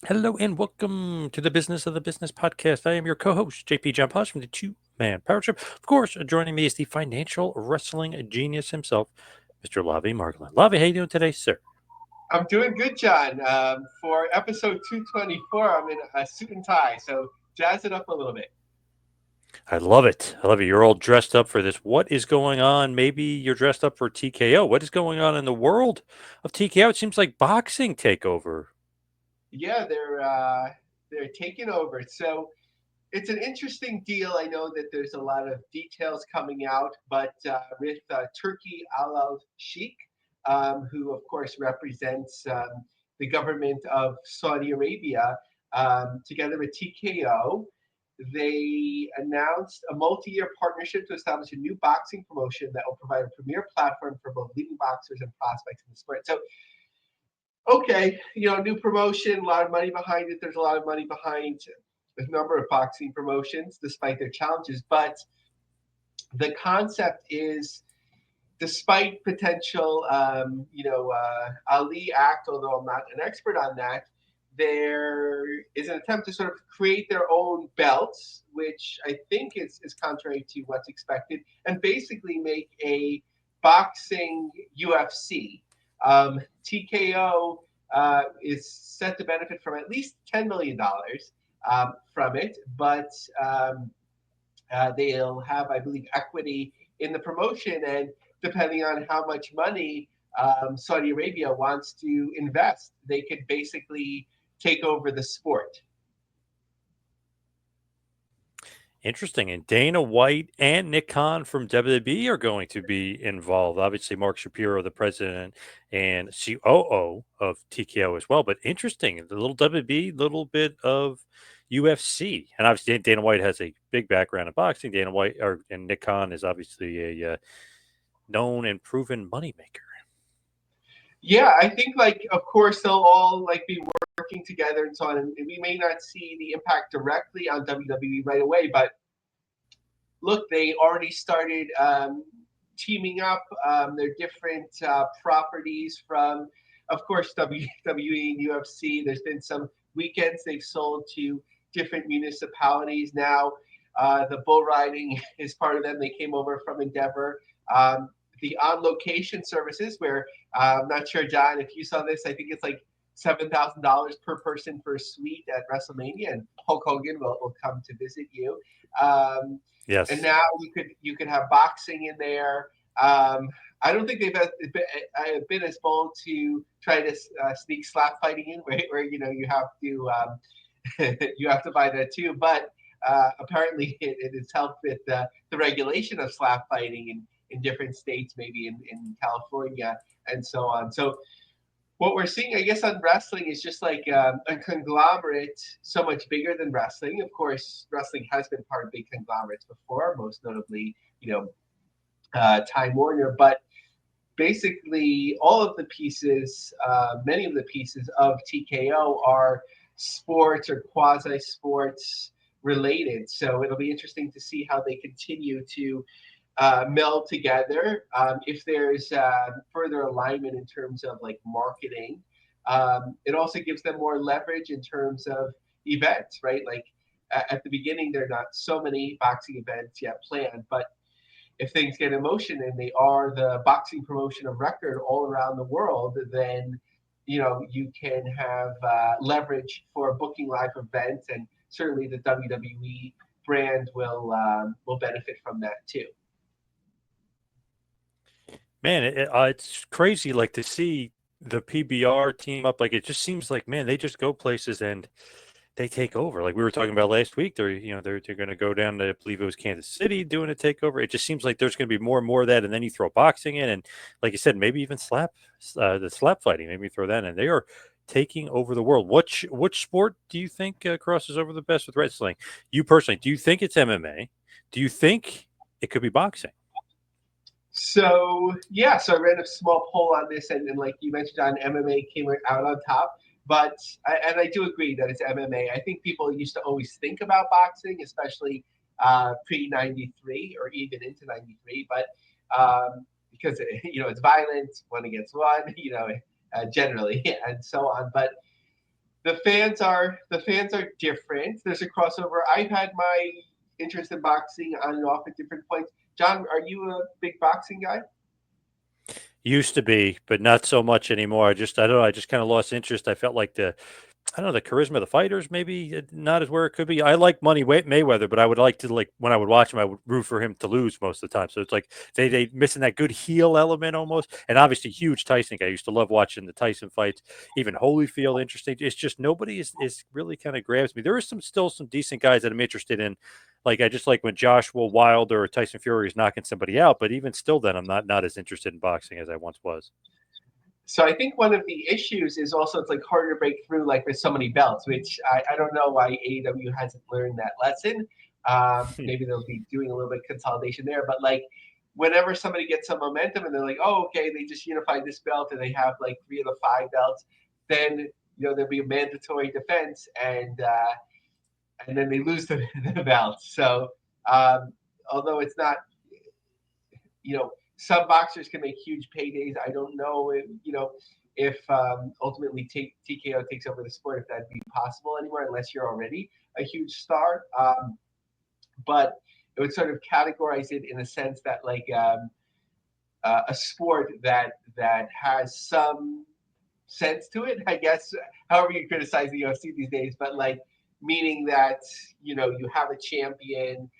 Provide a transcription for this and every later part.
Hello and welcome to the Business of the Business podcast. I am your co-host, JP John Poz from the Two Man Power Trip. Of course, joining me is the financial wrestling genius himself, Mr. Lavie Margolin. Lavie, how you doing today, sir? I'm doing good, John. For episode 224, I'm in a suit and tie, so jazz it up a little bit. I love it. I love it. You're all dressed up for this. What is going on? Maybe you're dressed up for TKO. What is going on in the world of TKO? It seems like boxing takeover. Yeah, they're taking over. So it's an interesting deal. I know that there's a lot of details coming out, but with Turkey Al Sheikh, who of course represents the government of Saudi Arabia, together with TKO, they announced a multi-year partnership to establish a new boxing promotion that will provide a premier platform for both leading boxers and prospects in the sport. So, okay, new promotion, a lot of money behind it. There's a lot of money behind a number of boxing promotions, despite their challenges. But the concept is, despite potential, Ali Act, although I'm not an expert on that, there is an attempt to sort of create their own belts, which I think is contrary to what's expected, and basically make a boxing UFC. TKO is set to benefit from at least $10 million from it, but they'll have, I believe, equity in the promotion, and depending on how much money Saudi Arabia wants to invest, they could basically take over the sport. Interesting. And Dana White and Nick Khan from WWE are going to be involved. Obviously, Mark Shapiro, the president and COO of TKO as well. But interesting, the little WB, little bit of UFC, and obviously Dana White has a big background in boxing. Dana White and Nick Khan is obviously a known and proven moneymaker. Yeah, I think like of course they'll all like be working together and so on, and we may not see the impact directly on WWE right away, but look, they already started teaming up their different properties from, of course, WWE and UFC. There's been some weekends they've sold to different municipalities now. The bull riding is part of them. They came over from Endeavor. The on location services, where I'm not sure, John, if you saw this, I think it's like $7,000 per person for a suite at WrestleMania, and Hulk Hogan will come to visit you. Um, and Yes. now you could have boxing in there. I don't think been as bold to try to sneak slap fighting in, where you have to you have to buy that too. But apparently, it has helped with the regulation of slap fighting in different states, maybe in California and so on. So what we're seeing, I guess, on wrestling is just like a conglomerate so much bigger than wrestling. Of course, wrestling has been part of big conglomerates before, most notably, Time Warner. But basically, all of the pieces, many of the pieces of TKO are sports or quasi sports related. So it'll be interesting to see how they continue to meld together. If there's further alignment in terms of like marketing, it also gives them more leverage in terms of events, right? Like at the beginning, there are not so many boxing events yet planned, but if things get in motion and they are the boxing promotion of record all around the world, then you can have leverage for booking live events, and certainly the WWE brand will benefit from that too. Man, it's crazy like to see the PBR team up. Like it just seems like, man, they just go places and they take over. Like we were talking about last week, they're going to go down to, I believe it was Kansas City, doing a takeover. It just seems like there's going to be more and more of that, and then you throw boxing in, and like you said, maybe even the slap fighting. Maybe throw that in. They are taking over the world. Which sport do you think crosses over the best with wrestling? You personally, do you think it's MMA? Do you think it could be boxing? So yeah, so I ran a small poll on this, and like you mentioned, on MMA came out on top. But and I do agree that it's MMA. I think people used to always think about boxing, especially pre '93 or even into '93, but because it's violent, one against one, generally, and so on. But The fans are different. There's a crossover. I've had my interest in boxing on and off at different points. John, are you a big boxing guy? Used to be, but not so much anymore. I don't know. I just kind of lost interest. I felt like I don't know, the charisma of the fighters maybe not as where it could be. I like Mayweather, but I would like to, like, when I would watch him, I would root for him to lose most of the time. So it's like they missing that good heel element almost. And obviously, huge Tyson guy. I used to love watching the Tyson fights. Even Holyfield, interesting. It's just nobody is really kind of grabs me. There is still some decent guys that I'm interested in. Like, I just like when Joshua Wilder or Tyson Fury is knocking somebody out, but even still, then I'm not as interested in boxing as I once was. So I think one of the issues is also it's like harder to break through, like there's so many belts, which I don't know why AEW hasn't learned that lesson. Maybe they'll be doing a little bit of consolidation there, but like whenever somebody gets some momentum and they're like, oh, okay, they just unified this belt and they have like 3 of the 5 belts, then there'll be a mandatory defense, and then they lose the belt. So um, although it's not, some boxers can make huge paydays. I don't know if ultimately TKO takes over the sport, if that'd be possible anymore, unless you're already a huge star. But it would sort of categorize it in a sense that like a sport that has some sense to it, I guess. However you criticize the UFC these days, but like meaning that you have a champion,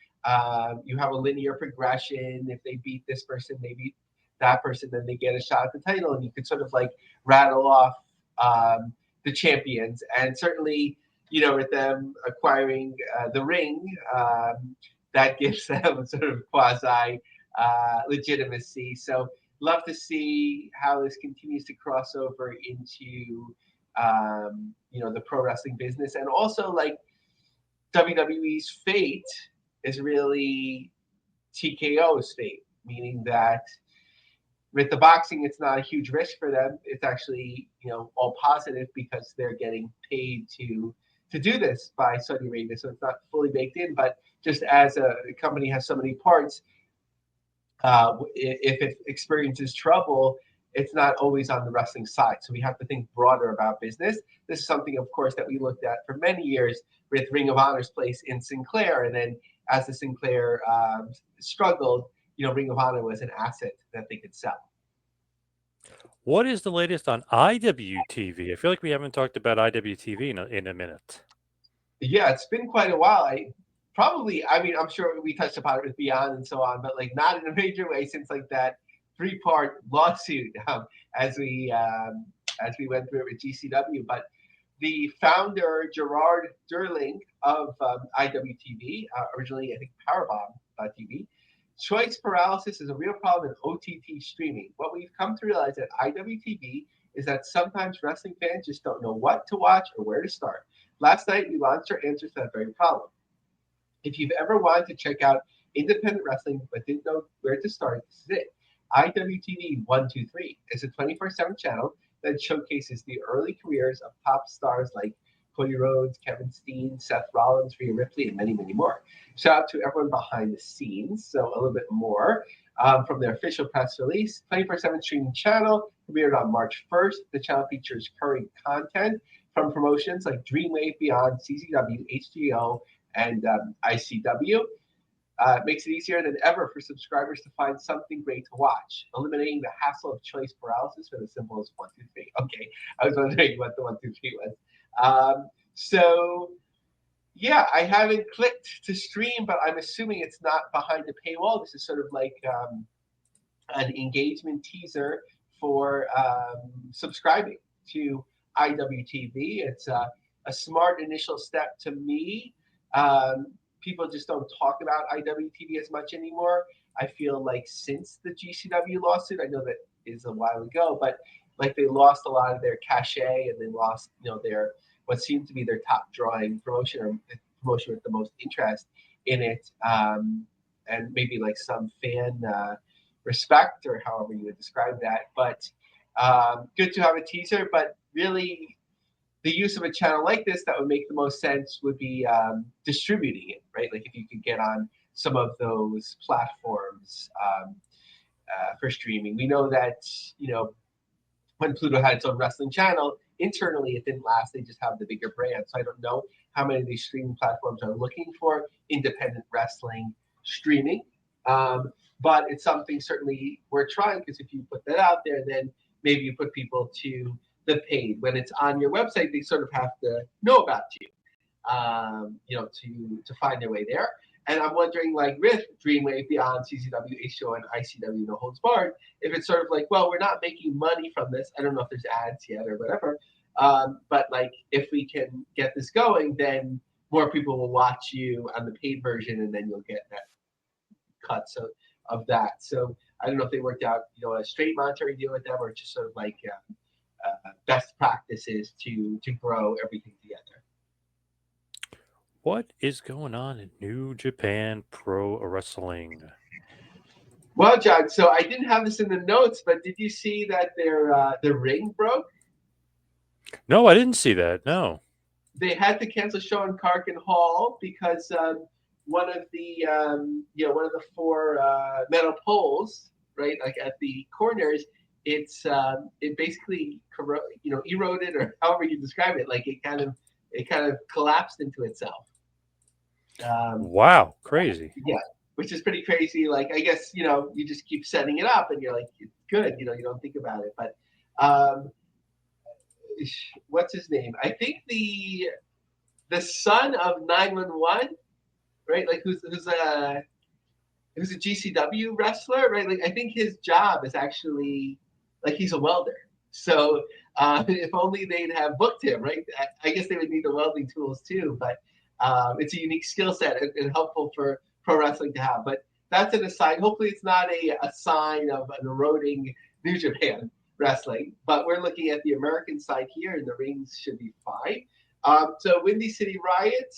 you have a linear progression. If they beat this person, they beat that person, then they get a shot at the title, and you could sort of like rattle off the champions. And certainly, with them acquiring the ring, that gives them sort of quasi legitimacy. So love to see how this continues to cross over into the pro wrestling business, and also like WWE's fate is really TKO's fate, meaning that with the boxing, it's not a huge risk for them. It's actually all positive because they're getting paid to do this by Saudi Arabia, so it's not fully baked in. But just as a company has so many parts, if it experiences trouble, it's not always on the wrestling side. So we have to think broader about business. This is something, of course, that we looked at for many years with Ring of Honor's place in Sinclair. And then as the Sinclair struggled, Ring of Honor was an asset that they could sell. What is the latest on IWTV? I feel like we haven't talked about IWTV in a minute. Yeah, it's been quite a while. I'm sure we touched upon it with Beyond and so on, but like not in a major way since like that 3-part lawsuit as we went through it with GCW. But the founder, Gerard Durling of IWTV, originally I think Powerbomb.tv, choice paralysis is a real problem in OTT streaming. What we've come to realize at IWTV is that sometimes wrestling fans just don't know what to watch or where to start. Last night, we launched our answers to that very problem. If you've ever wanted to check out independent wrestling but didn't know where to start, this is it. IWTV 123 is a 24/7 channel that showcases the early careers of top stars like Cody Rhodes, Kevin Steen, Seth Rollins, Rhea Ripley, and many, many more. Shout out to everyone behind the scenes. So a little bit more from their official press release. 24/7 streaming channel premiered on March 1st. The channel features current content from promotions like Dreamwave Beyond, CZW, HGO, and ICW. Makes it easier than ever for subscribers to find something great to watch, eliminating the hassle of choice paralysis for the symbol as 1, 2, 3. Okay, I was wondering what the 1, 2, 3 was. Yeah, I haven't clicked to stream, but I'm assuming it's not behind the paywall. This is sort of like an engagement teaser for subscribing to IWTV. It's a smart initial step to me. People just don't talk about IWTV as much anymore. I feel like since the GCW lawsuit, I know that is a while ago, but like they lost a lot of their cachet, and they lost, their what seemed to be their top drawing promotion, or the promotion with the most interest in it, and maybe like some fan respect, or however you would describe that. But good to have a teaser, but really the use of a channel like this that would make the most sense would be distributing it, right? Like if you could get on some of those platforms for streaming. We know that, when Pluto had its own wrestling channel, internally it didn't last. They just have the bigger brand. So I don't know how many of these streaming platforms are looking for independent wrestling streaming. But it's something certainly we're trying, because if you put that out there, then maybe you put people to the paid. When it's on your website, they sort of have to know about you, to find their way there. And I'm wondering, like with Dreamwave Beyond, CCW, HO, and ICW No Holds Barred, if it's sort of like, well, we're not making money from this. I don't know if there's ads yet or whatever. But like, if we can get this going, then more people will watch you on the paid version, and then you'll get that cut of that. So I don't know if they worked out, a straight monetary deal with them, or just sort of like best practices to grow everything together. What is going on in New Japan Pro Wrestling? Well, John, so I didn't have this in the notes, but did you see that their ring broke? No, I didn't see that. No. They had to cancel a show in Carkin Hall because one of the four metal poles, right, like at the corners, it basically eroded, or however you describe it, like it kind of collapsed into itself. Wow, crazy. Yeah, which is pretty crazy. Like, I guess, you just keep setting it up and you're like, it's good, you don't think about it. But what's his name? I think the son of 911, right? Like who's a GCW wrestler, right? Like I think his job is actually like he's a welder. So if only they'd have booked him, right? I guess they would need the welding tools too, but it's a unique skill set and helpful for pro wrestling to have. But that's an aside. Hopefully it's not a sign of an eroding New Japan wrestling, but we're looking at the American side here, and the rings should be fine. So Windy City Riot,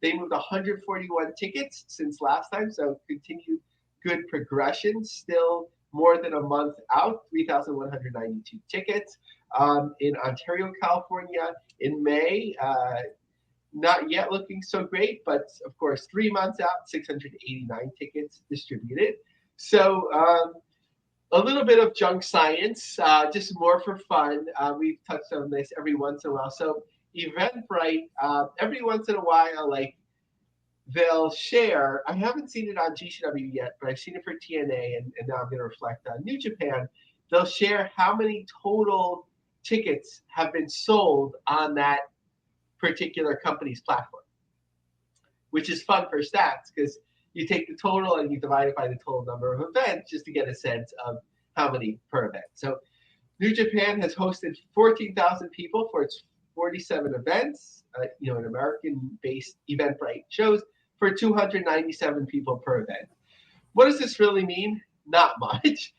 they moved 141 tickets since last time, so continued good progression. Still more than a month out, 3,192 tickets. In Ontario, California, in May, not yet looking so great, but of course, 3 months out, 689 tickets distributed. So a little bit of junk science, just more for fun. We've touched on this every once in a while. So Eventbrite, every once in a while, like they'll share. I haven't seen it on GCW yet, but I've seen it for TNA, and now I'm going to reflect on New Japan. They'll share how many total tickets have been sold on that particular company's platform, which is fun for stats because you take the total and you divide it by the total number of events just to get a sense of how many per event. So New Japan has hosted 14,000 people for its 47 events, an American-based Eventbrite shows for 297 people per event. What does this really mean? Not much.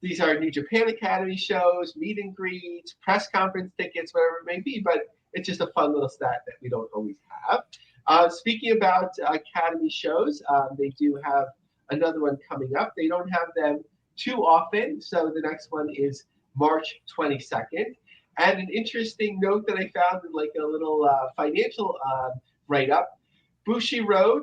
These are New Japan Academy shows, meet and greets, press conference tickets, whatever it may be, but it's just a fun little stat that we don't always have. Speaking about Academy shows, they do have another one coming up. They don't have them too often, so the next one is March 22nd. And an interesting note that I found in like a little financial write-up, Bushiroad,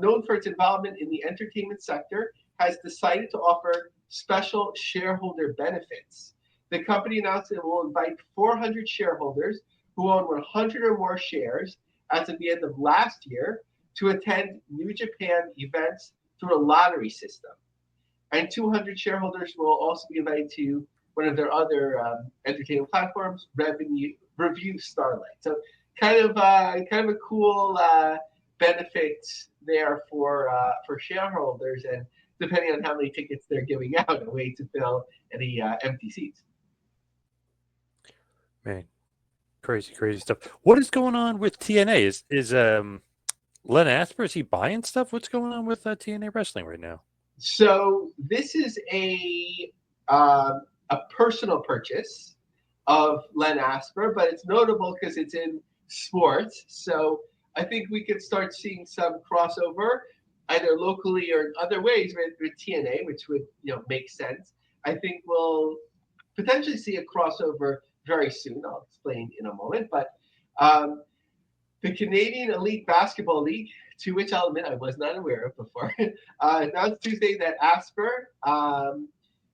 known for its involvement in the entertainment sector, has decided to offer special shareholder benefits. The company announced it will invite 400 shareholders who own 100 or more shares as of the end of last year to attend New Japan events through a lottery system. And 200 shareholders will also be invited to one of their other entertainment platforms, Review Starlight. So kind of a cool benefit there for shareholders, and depending on how many tickets they're giving out, a way to fill any empty seats. Man, crazy stuff. What is going on with TNA? Is Len Asper, is he buying stuff? What's going on with TNA wrestling right now? So this is a personal purchase of Len Asper, but it's notable because it's in sports. So I think we could start seeing some crossover either locally or in other ways with TNA, which would make sense. I think we'll potentially see a crossover very soon. I'll explain in a moment. But the Canadian Elite Basketball League, to which I'll admit I was not aware of before, announced Tuesday that Asper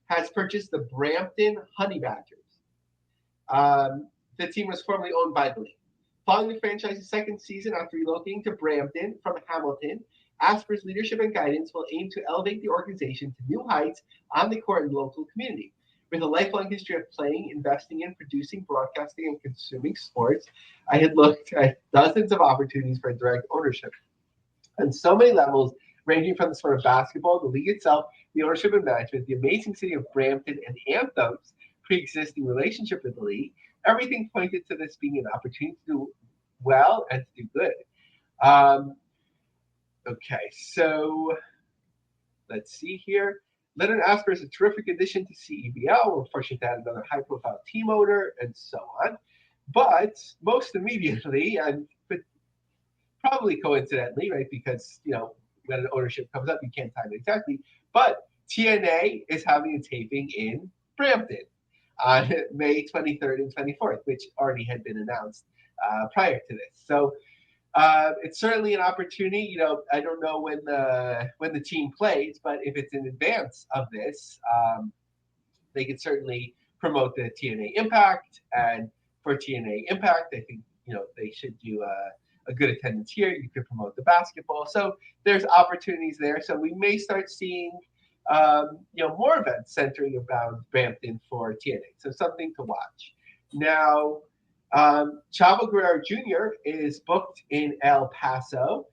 has purchased the Brampton Honey Badgers. The team was formerly owned by the league. Following the franchise's second season after relocating to Brampton from Hamilton, Asper's leadership and guidance will aim to elevate the organization to new heights on the court and local community. With a lifelong history of playing, investing in, producing, broadcasting, and consuming sports, I had looked at dozens of opportunities for direct ownership on so many levels, ranging from the sport of basketball, the league itself, the ownership and management, the amazing city of Brampton, and Anthem's pre-existing relationship with the league. Everything pointed to this being an opportunity to do well and to do good. Okay, so let's see here. Leonard Asper is a terrific addition to CEBL. We're fortunate to add another high-profile team owner and so on. But most immediately, and probably coincidentally, right, because, when an ownership comes up, you can't time it exactly, but TNA is having a taping in Brampton on May 23rd and 24th, which already had been announced prior to this. So it's certainly an opportunity. I don't know when the team plays, but if it's in advance of this, they can certainly promote the TNA Impact. And for TNA Impact, I think they should do a good attendance here. You could promote the basketball. So there's opportunities there. So we may start seeing more events centering around Brampton for TNA. So something to watch. Now, Chavo Guerrero Jr. is booked in El Paso,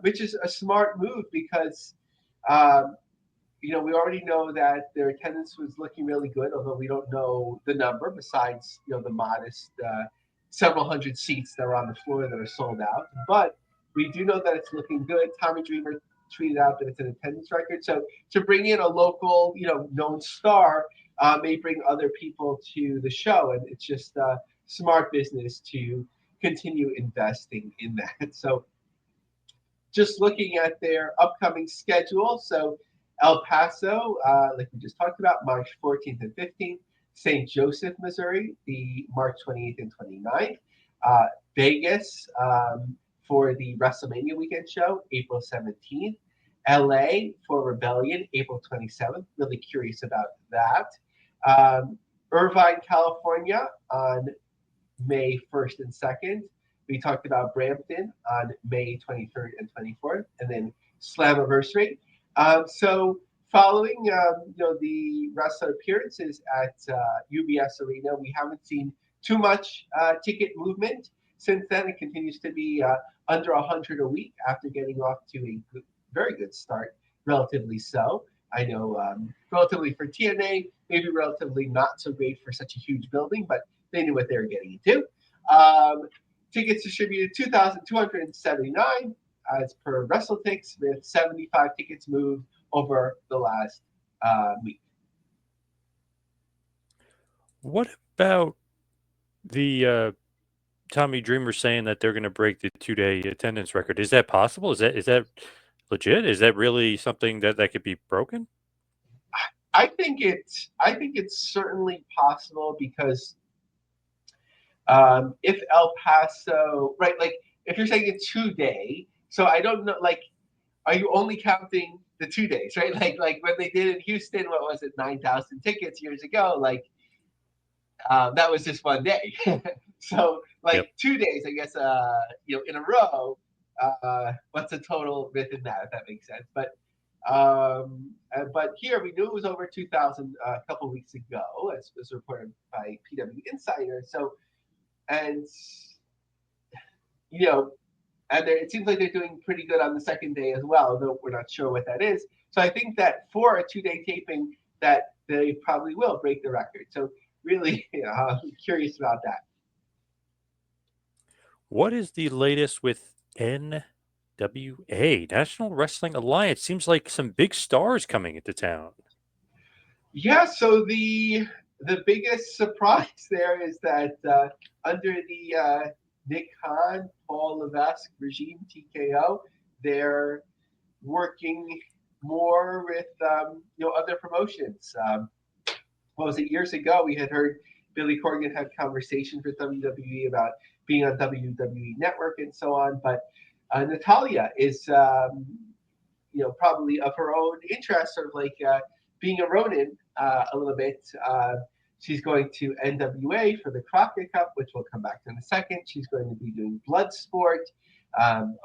which is a smart move because, we already know that their attendance was looking really good, although we don't know the number besides, the modest several hundred seats that are on the floor that are sold out. But we do know that it's looking good. Tommy Dreamer tweeted out that it's an attendance record. So to bring in a local, known star may bring other people to the show. And it's just smart business to continue investing in that. So just looking at their upcoming schedule. So El Paso, like we just talked about, March 14th and 15th. St. Joseph, Missouri, the March 28th and 29th. Vegas for the WrestleMania weekend show, April 17th. LA for Rebellion, April 27th. Really curious about that. Irvine, California on May 1st and 2nd. We talked about Brampton on May 23rd and 24th. And then Slammiversary. So following the wrestler appearances at UBS Arena, we haven't seen too much ticket movement since then. It continues to be under 100 a week after getting off to a very good start, relatively so. I know relatively for TNA, maybe relatively not so great for such a huge building, but they knew what they were getting into. Tickets distributed 2,279 as per WrestleTix, with 75 tickets moved over the last week. What about the Tommy Dreamer saying that they're going to break the 2-day attendance record? Is that possible? Is that legit? Is that really something that could be broken? I think it's certainly possible because if El Paso, right, like if you're saying a 2-day, so I don't know, like, are you only counting the 2 days, right? Like when they did in Houston, what was it, 9,000 tickets years ago? Like that was just one day. So like 2 days, I guess, in a row. What's the total within that, if that makes sense? But here we knew it was over 2,000 a couple weeks ago, as was reported by PW Insider. So, and it seems like they're doing pretty good on the second day as well, though we're not sure what that is. So I think that for a 2-day taping, that they probably will break the record. So really, I'm curious about that. What is the latest with NWA, National Wrestling Alliance? Seems like some big stars coming into town. Yeah, so the biggest surprise there is that under the Nick Khan, Paul Levesque regime, TKO, they're working more with other promotions. What was it, years ago we had heard Billy Corgan had conversations with WWE about being on WWE Network and so on, but Natalya is probably of her own interest, sort of like being a Ronin a little bit. She's going to NWA for the Crockett Cup, which we'll come back to in a second. She's going to be doing blood sport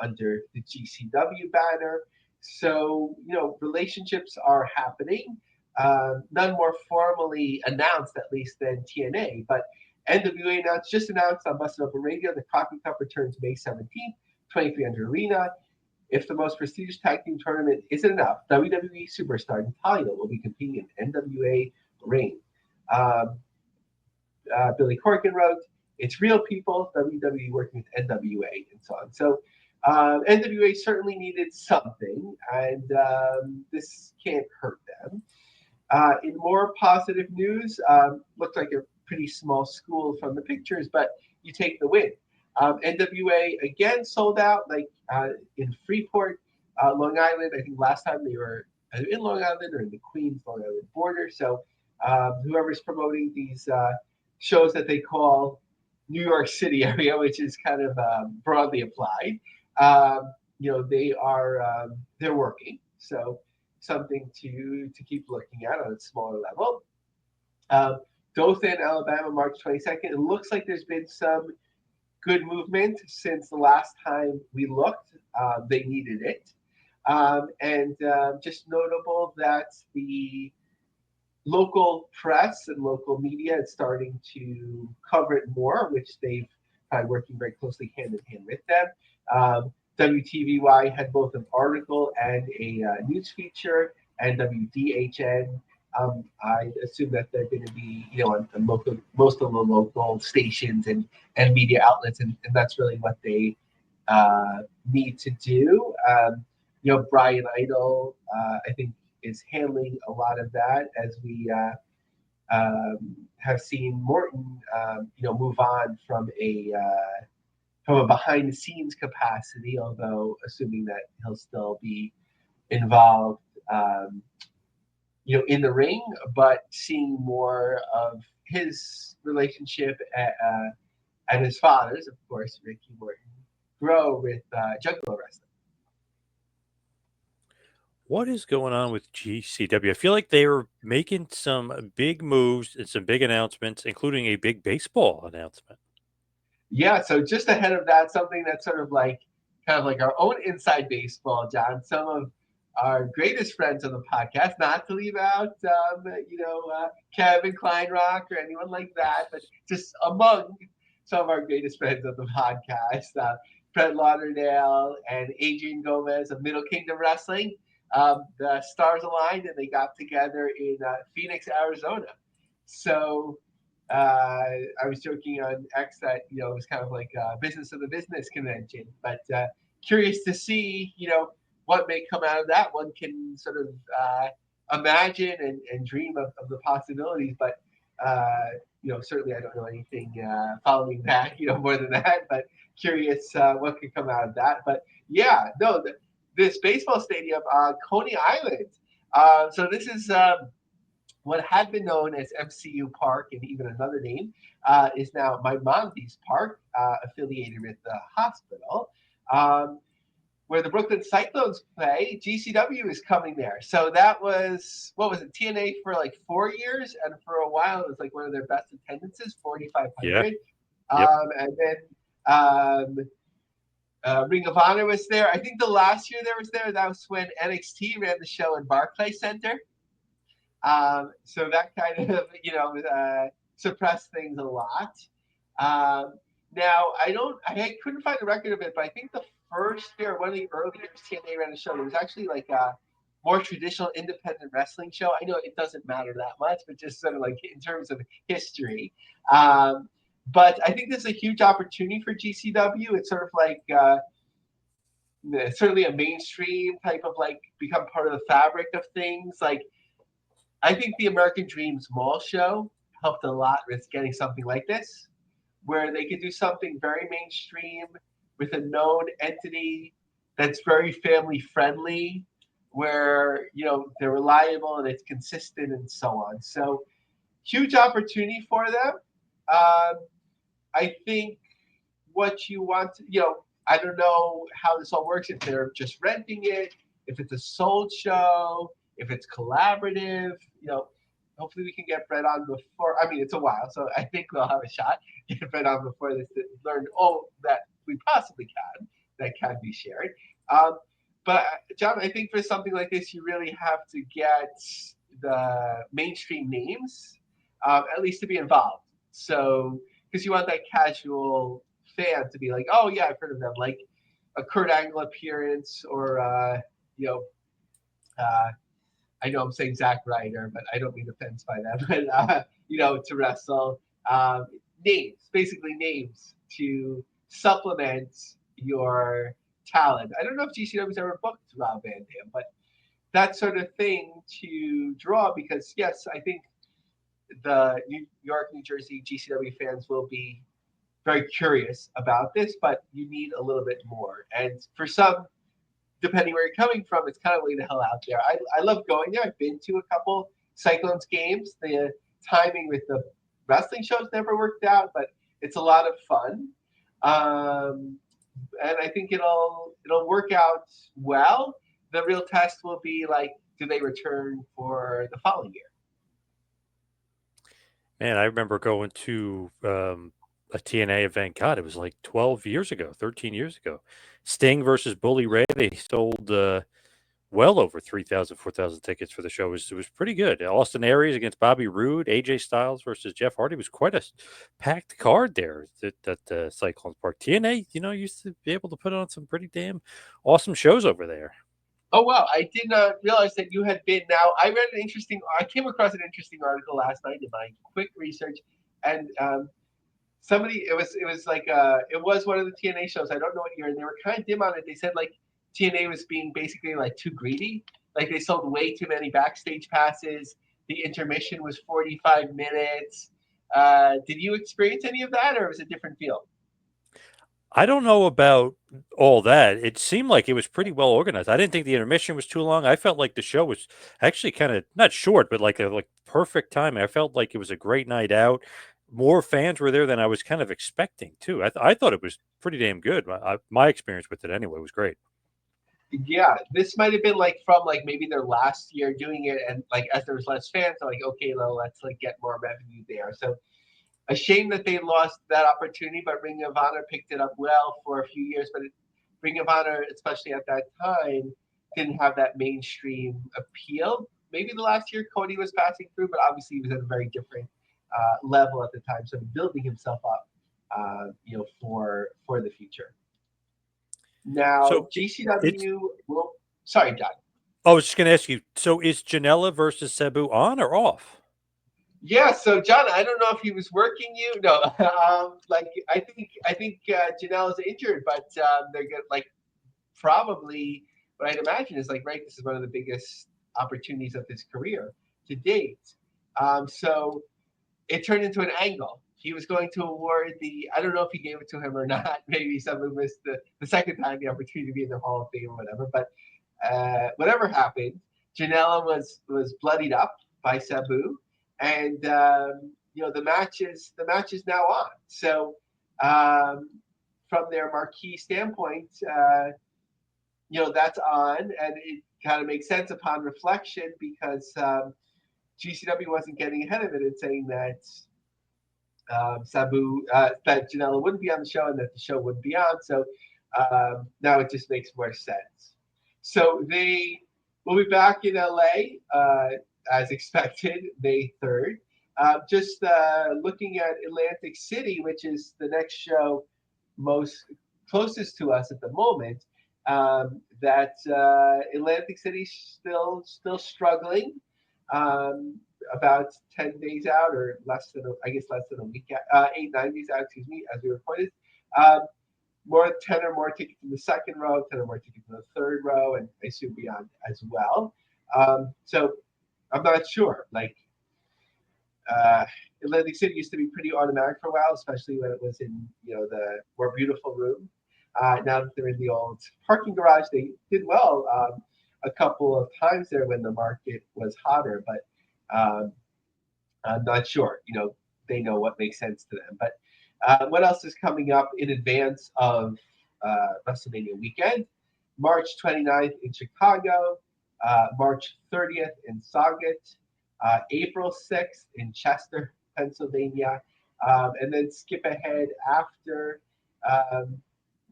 under the GCW banner. So, relationships are happening. None more formally announced, at least, than TNA. But NWA just announced on Busted Open Radio the Crockett Cup returns May 17th, 2300 Arena. If the most prestigious tag team tournament isn't enough, WWE superstar Natalya will be competing in NWA Reign. Billy Corgan wrote, "It's real people, WWE working with NWA," and so on. So NWA certainly needed something, and this can't hurt them. In more positive news, looked like a pretty small school from the pictures, but you take the win. NWA again sold out, like in Freeport, Long Island. I think last time they were either in Long Island or in the Queens, Long Island border. So whoever's promoting these shows that they call New York City area, which is kind of broadly applied, they're working. So something to keep looking at on a smaller level. Dothan, Alabama, March 22nd. It looks like there's been some good movement since the last time we looked. They needed it. And just notable that the local press and local media is starting to cover it more, which they've been working very closely hand in hand with them. WTVY had both an article and a news feature, and WDHN. I assume that they're going to be, on most of the local stations and media outlets, and that's really what they need to do. Brian Idol, I think, is handling a lot of that, as we have seen Morton, move on from a behind the scenes capacity, although assuming that he'll still be involved, in the ring, but seeing more of his relationship and his father's, of course, Ricky Morton, grow with Juggalo Wrestling. What is going on with GCW? I feel like they were making some big moves and some big announcements, including a big baseball announcement. Yeah, so just ahead of that, something that's sort of like our own inside baseball, John. Some of our greatest friends on the podcast, not to leave out, Kevin Kleinrock or anyone like that, but just among some of our greatest friends on the podcast, Fred Lauderdale and Adrian Gomez of Middle Kingdom Wrestling. The stars aligned and they got together in Phoenix, Arizona. So I was joking on X that, it was kind of like a business of the business convention, but curious to see, what may come out of that. One can sort of imagine and dream of the possibilities, but certainly I don't know anything following that, more than that, but curious what could come out of that. But yeah, no, this baseball stadium on Coney Island. So this is what had been known as MCU Park, and even another name, is now Maimonides Park, affiliated with the hospital. Where the Brooklyn Cyclones play, GCW is coming there. So that was, TNA for like 4 years, and for a while it was like one of their best attendances, 4,500. Yeah. And then Ring of Honor was there. I think the last year that was when NXT ran the show in Barclays Center. So that kind of, suppressed things a lot. Now, I couldn't find a record of it, but I think the first year, one of the early years TNA ran a show, it was actually like a more traditional independent wrestling show. I know it doesn't matter that much, but just sort of like in terms of history. But I think this is a huge opportunity for GCW. It's sort of like certainly a mainstream type of like become part of the fabric of things. Like, I think the American Dreams Mall show helped a lot with getting something like this, where they could do something very mainstream with a known entity that's very family friendly, where they're reliable and it's consistent and so on. So huge opportunity for them. I think what you want to, I don't know how this all works, if they're just renting it, if it's a sold show, if it's collaborative, hopefully we can get Brett on before. I mean, it's a while, so I think we'll have a shot get Brett on before this to learn all that we possibly can that can be shared. But John, I think for something like this, you really have to get the mainstream names, at least to be involved. So because you want that casual fan to be like, oh yeah, I've heard of them, like a Kurt Angle appearance, or you know, I know I'm saying Zack Ryder, but I don't mean offense by that. But to wrestle, names, basically names to supplement your talent. I don't know if GCW's ever booked Rob Van Dam, but that sort of thing to draw, because yes, I think the New York, New Jersey GCW fans will be very curious about this, but you need a little bit more. And for some, depending where you're coming from, it's kind of way the hell out there. I love going there. I've been to a couple Cyclones games. The timing with the wrestling shows never worked out, but it's a lot of fun. And I think it'll work out well. The real test will be like, do they return for the following year? Man, I remember going to a TNA event. God, it was like 12 years ago, 13 years ago. Sting versus Bully Ray. They sold well over 3,000, 4,000 tickets for the show. It was pretty good. Austin Aries against Bobby Roode, AJ Styles versus Jeff Hardy. It was quite a packed card there at Cyclones Park. TNA, used to be able to put on some pretty damn awesome shows over there. Oh wow! I did not realize that you had been. Now I came across an interesting article last night in my quick research, and it was like it was one of the TNA shows. I don't know what year, and they were kind of dim on it. They said like TNA was being basically like too greedy. Like they sold way too many backstage passes. The intermission was 45 minutes. Did you experience any of that, or was it a different feel? I don't know about all that. It seemed like it was pretty well organized. I didn't think the intermission was too long. I felt like the show was actually kind of not short, but like perfect timing. I felt like it was a great night out. More fans were there than I was kind of expecting too. I thought it was pretty damn good. My experience with it anyway was great. Yeah, this might have been like from like maybe their last year doing it, and like as there was less fans, they're like, okay, well, let's like get more revenue there. So a shame that they lost that opportunity, but Ring of Honor picked it up well for a few years. But Ring of Honor, especially at that time, didn't have that mainstream appeal. Maybe the last year Cody was passing through, but obviously he was at a very different level at the time, so building himself up, for the future. Now So it's. GCW will. Sorry, John. I was just going to ask you. So is Janela versus Sabu on or off? Yeah, so John, I don't know if he was working you. No, like I think Janelle is injured, but they're gonna like probably what I'd imagine is like right. This is one of the biggest opportunities of his career to date. So it turned into an angle. He was going to award the. I don't know if he gave it to him or not. Maybe someone missed the second time the opportunity to be in the Hall of Fame or whatever. But whatever happened, Janela was bloodied up by Sabu, and the match is now on. So from their marquee standpoint, that's on, and it kind of makes sense upon reflection because GCW wasn't getting ahead of it and saying that that Janela wouldn't be on the show and that the show wouldn't be on. So now it just makes more sense. So they will be back in LA as expected, May 3rd. Just looking at Atlantic City, which is the next show most closest to us at the moment. That Atlantic City still struggling. About 10 days out, or less than a week, 8-9 days out, excuse me, as we reported. More 10 or more tickets in the second row, 10 or more tickets in the third row, and I assume beyond as well. So I'm not sure. Like Atlantic City used to be pretty automatic for a while, especially when it was in the more beautiful room. Now that they're in the old parking garage, they did well a couple of times there when the market was hotter, but I'm not sure. They know what makes sense to them. But what else is coming up in advance of WrestleMania weekend? March 29th in Chicago, March 30th in Sauget, April 6th in Chester, Pennsylvania, and then skip ahead after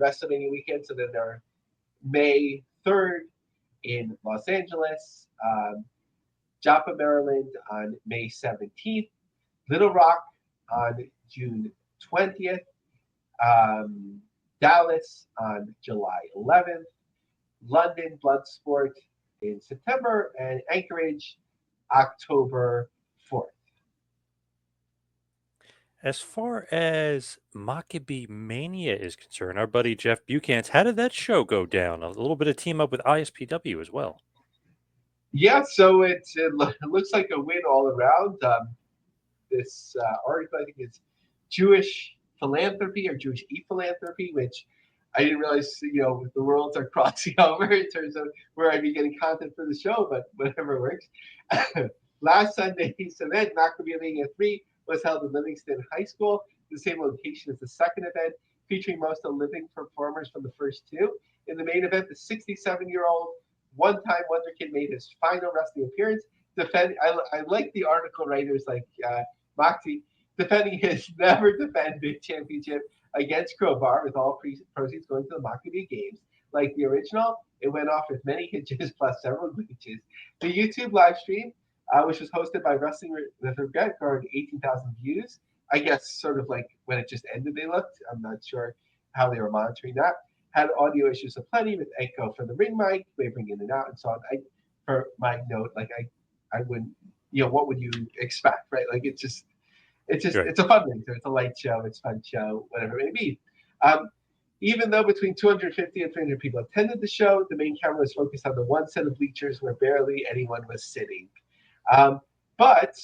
WrestleMania weekend. So then there are May 3rd in Los Angeles, Joppa, Maryland on May 17th, Little Rock on June 20th, Dallas on July 11th, London Bloodsport in September, and Anchorage October 4th. As far as Maccabee Mania is concerned, our buddy Jeff Buchan's, how did that show go down? A little bit of team up with ISPW as well. Yeah, so it looks like a win all around. This article, I think, is Jewish philanthropy or Jewish e-philanthropy, which I didn't realize, the worlds are crossing over in terms of where I'd be getting content for the show, but whatever works. Last Sunday's event, Maccabee Mania 3, was held in Livingston High School, the same location as the second event, featuring most of the living performers from the first two. In the main event, the 67-year-old one-time Wonder Kid made his final wrestling appearance. I like the article writers like Moxie defending his never defended championship against Crowbar, with all proceeds going to the Maccabee Games. Like the original, it went off with many hitches plus several glitches. The YouTube live stream, which was hosted by Wrestling with Regret, garnered 18,000 views. I guess sort of like when it just ended, they looked. I'm not sure how they were monitoring that. Had audio issues aplenty with echo from the ring mic, wavering in and out, and so on. For my note, like I wouldn't, what would you expect, right? Like it's Right. a fundraiser. It's a light show. It's a fun show, whatever it may be. Even though between 250 and 300 people attended the show, the main camera was focused on the one set of bleachers where barely anyone was sitting. But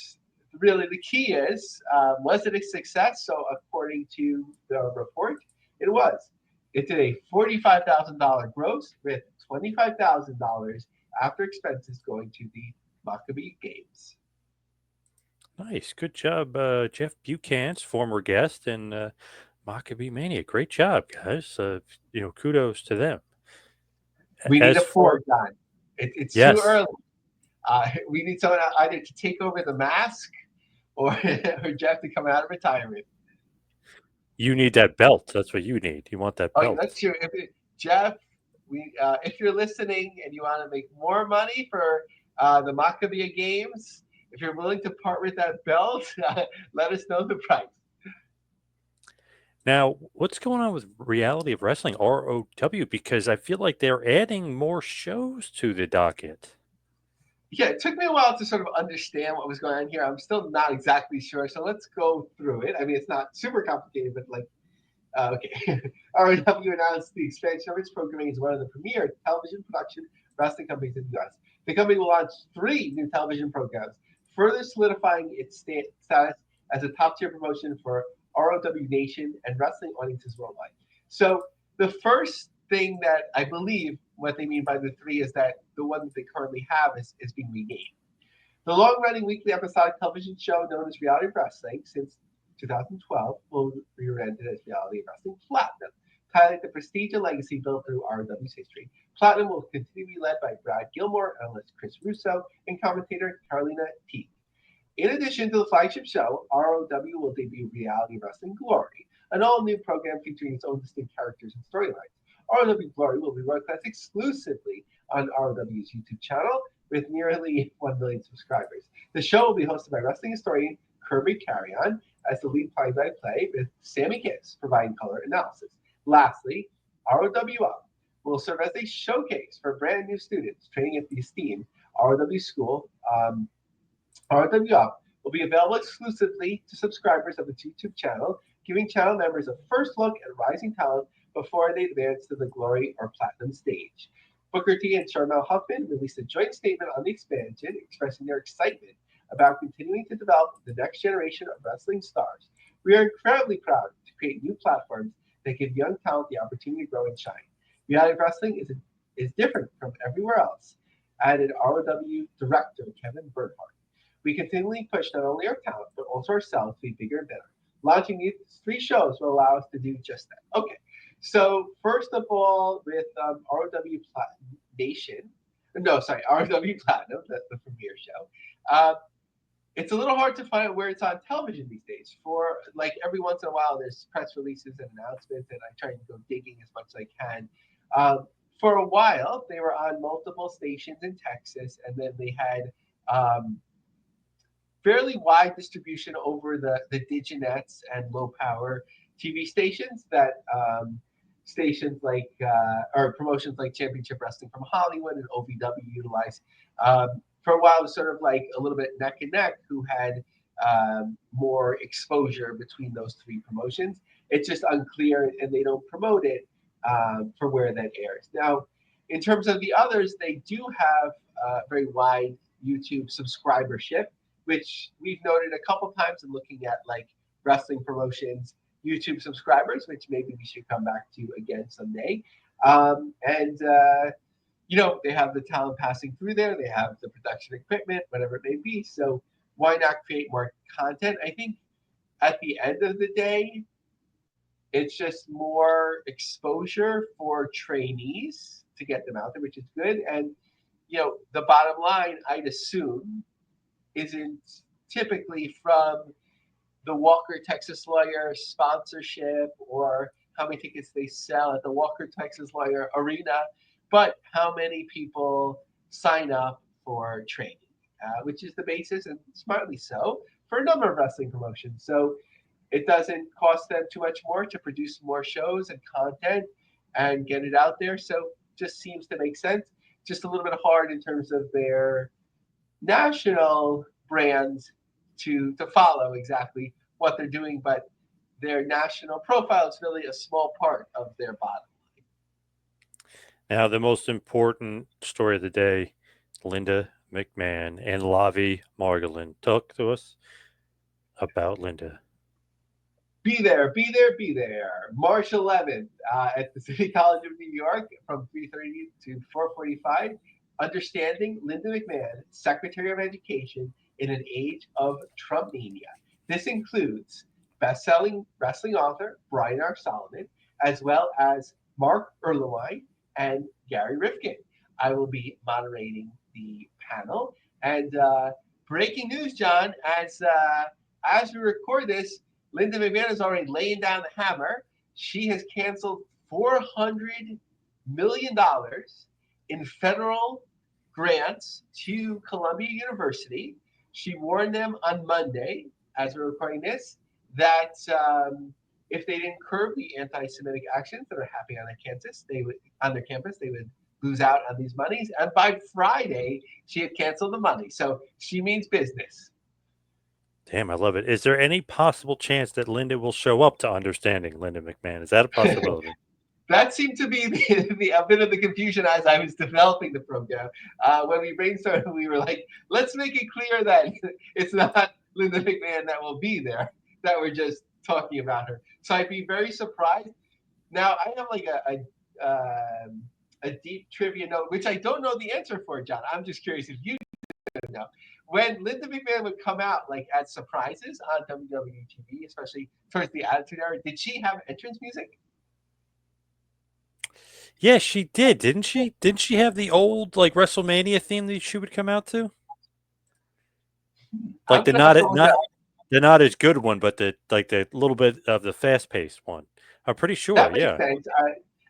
really the key is, was it a success? So according to the report, it was. It did a $45,000 gross with $25,000 after expenses going to the Maccabee Games. Nice. Good job, Jeff Buchan's former guest and Maccabee Mania. Great job, guys. Kudos to them. We need As a for four, John. It's too yes, early. We need someone either to take over the mask or Jeff to come out of retirement. you need that belt. That's what you need. You want that Oh, belt. that's true. Jeff, if you're listening and you want to make more money for the Maccabee Games, if you're willing to part with that belt, let us know the price. Now, what's going on with Reality of Wrestling, ROW? Because I feel like they're adding more shows to the docket. Yeah, it took me a while to sort of understand what was going on here. I'm still not exactly sure, so let's go through it. I mean, it's not super complicated, but okay. ROW announced the expansion of its programming as one of the premier television production wrestling companies in the U.S. The company will launch 3 new television programs, further solidifying its status as a top-tier promotion for ROW Nation and wrestling audiences worldwide. So the first thing that I believe what they mean by the 3 is that the one that they currently have is being renamed. The long-running weekly episodic television show known as Reality of Wrestling since 2012 will be rebranded as Reality of Wrestling Platinum, highlight the prestige and legacy built through ROW's history. Platinum will continue to be led by Brad Gilmore, analyst Chris Russo, and commentator Carolina Teague. In addition to the flagship show, ROW will debut Reality of Wrestling Glory, an all-new program featuring its own distinct characters and storylines. ROW Glory will be broadcast exclusively on ROW's YouTube channel with nearly 1 million subscribers. The show will be hosted by wrestling historian Kirby Carrion as the lead play-by-play, with Sammy Kiss providing color analysis. Lastly, ROW Up will serve as a showcase for brand new students training at the esteemed ROW School. ROW Up will be available exclusively to subscribers of its YouTube channel, giving channel members a first look at rising talent before they advance to the Glory or Platinum stage. Booker T and Sharmell Huffman released a joint statement on the expansion, expressing their excitement about continuing to develop the next generation of wrestling stars. We are incredibly proud to create new platforms that give young talent the opportunity to grow and shine. Reality of Wrestling is different from everywhere else, added ROW director Kevin Bernhardt. We continually push not only our talent, but also ourselves to be bigger and better. Launching these 3 shows will allow us to do just that. Okay, so first of all, with ROW Platinum Nation, ROW Platinum, that's the premiere show. it's a little hard to find where it's on television these days. For like every once in a while, there's press releases and announcements, and I try to go digging as much as I can. Um, for a while, they were on multiple stations in Texas, and then they had um, fairly wide distribution over the diginets and low power TV stations that stations like or promotions like Championship Wrestling from Hollywood and OVW utilize. For a while, it was sort of like a little bit neck and neck who had more exposure between those three promotions. It's just unclear, and they don't promote it for where that airs. Now, in terms of the others, they do have very wide YouTube subscribership, which we've noted a couple times in looking at like wrestling promotions YouTube subscribers, which maybe we should come back to again someday. And they have the talent passing through there. They have the production equipment, whatever it may be. So why not create more content? I think at the end of the day, it's just more exposure for trainees to get them out there, which is good. And the bottom line, I'd assume, isn't typically from the Walker Texas Lawyer sponsorship or how many tickets they sell at the Walker Texas Lawyer Arena, but how many people sign up for training, which is the basis, and smartly so, for a number of wrestling promotions. So it doesn't cost them too much more to produce more shows and content and get it out there. So just seems to make sense. Just a little bit hard in terms of their national brands to follow exactly what they're doing, but their national profile is really a small part of their bottom line. Now, the most important story of the day, Linda McMahon and Lavie Margolin. Talk to us about Linda. Be there, be there, be there. March 11th at the City College of New York from 3:30 to 4:45. Understanding Linda McMahon, Secretary of Education in an Age of TrumpMania. This includes best-selling wrestling author Brian R. Solomon, as well as Mark Erlewine and Gary Rifkin. I will be moderating the panel. And breaking news, John, as we record this, Linda McMahon is already laying down the hammer. She has canceled $400 million in federal grants to Columbia University. She warned them on Monday, as we're recording this, that if they didn't curb the anti-Semitic actions that are happening on their campus, they would lose out on these monies. And by Friday, she had canceled the money. So she means business. Damn, I love it. Is there any possible chance that Linda will show up to Understanding Linda McMahon? Is that a possibility? That seemed to be a bit of the confusion as I was developing the program. When we brainstormed, we were like, let's make it clear that it's not Linda McMahon that will be there, that we're just talking about her. So I'd be very surprised. Now, I have like a deep trivia note, which I don't know the answer for, John. I'm just curious if you know. When Linda McMahon would come out like at surprises on WWTV, especially towards the Attitude Era, did she have entrance music? Yeah, she did, didn't she? Didn't she have the old like WrestleMania theme that she would come out to? Like the not as good one, but the little bit of the fast paced one. I'm pretty sure. That makes Yeah. sense.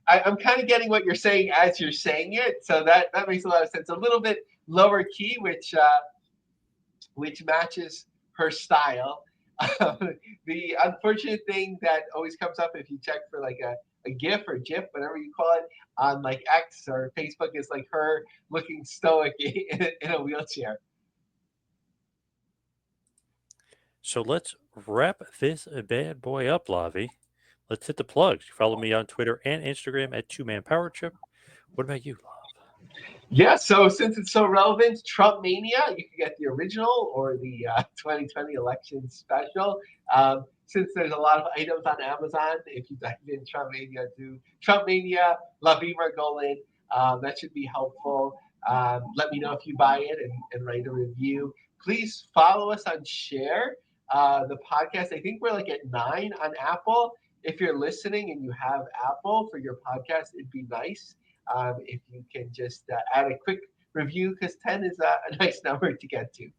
I'm kind of getting what you're saying as you're saying it, so that makes a lot of sense. A little bit lower key, which matches her style. The unfortunate thing that always comes up if you check for like a GIF or GIF, whatever you call it, on like X or Facebook is like her looking stoic in a wheelchair. So let's wrap this bad boy up, Lavie. Let's hit the plugs. Follow me on Twitter and Instagram at 2Man Power Trip. What about you, Lav? Yeah, so since it's so relevant, TrumpMania, you can get the original or the 2020 election special. Since there's a lot of items on Amazon, if you type in TrumpMania, do TrumpMania, Lavie Margolin, that should be helpful. Let me know if you buy it and write a review. Please follow us on Share, the podcast. I think we're like at 9 on Apple. If you're listening and you have Apple for your podcast, it'd be nice. If you can just add a quick review, because 10 is a nice number to get to.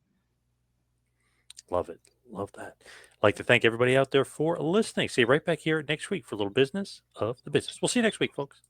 Love it. Love that. I'd like to thank everybody out there for listening. See you right back here next week for a little business of the business. We'll see you next week, folks.